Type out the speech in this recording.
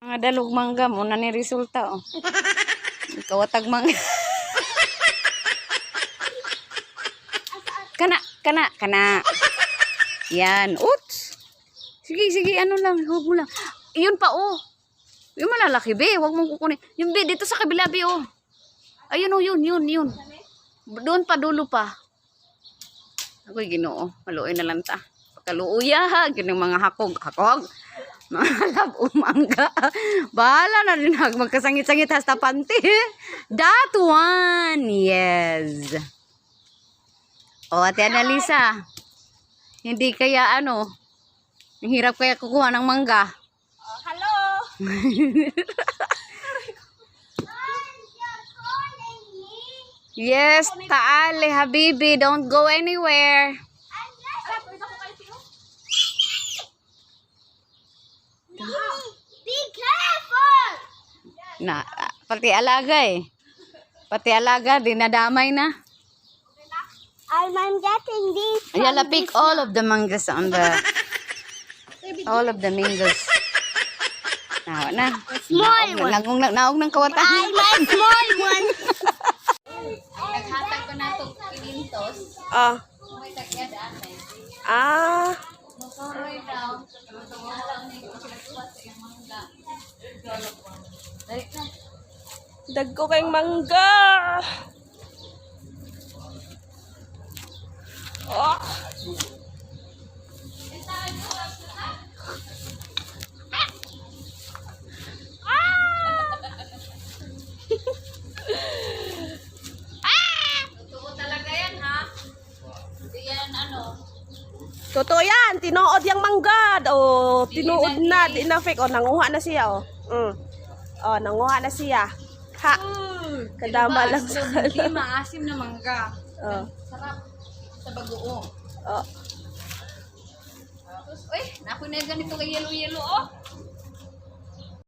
Mga dalog mangga mo na ni resulta oh. Kawatag mangga. Kana. Yan. Uts. Sige, ano lang, huwag mo lang. Iyon pa oh. Yung malalaki be, huwag mong kukunin. Yung be dito sa kabila be oh. Ayun oh, yun. Doon pa dulo pa. Ako'y Ginoo, haluin na lang ta. Pagkaluuya ha, yung mga hakog. Mga labumangga. Bahala na rin magkasangit-sangit hasta panty. That one, yes. O, Ate Annalisa, hindi kaya ang hirap kaya kukuha ng mangga. Hello. Yes, taale habibi, don't go anywhere. Be careful. Na, pati alaga dinadamay na. I'm getting this. Ayala, pick all of the mangoes on the all of the mangoes. Na. Small one. Naog ng kawatan. I like small one. Naghatag ko na itong pinintos. May tagyadaan eh. Masoroy daw. Alam ni ko sila sa yung mangga. Dalik na. Dagko kayong mangga. Totoo talaga yan ha. Hindi yan Totoo yan, tinuod yung mangga. O, tinuod na, di na fake. O, nanguha na siya, o. O, nanguha na siya. Ha, kadama lang sa hindi maasim na mangga. Sarap sa bagoong. O. Tapos, uy, naku na ganito kay yelo-yelo oh.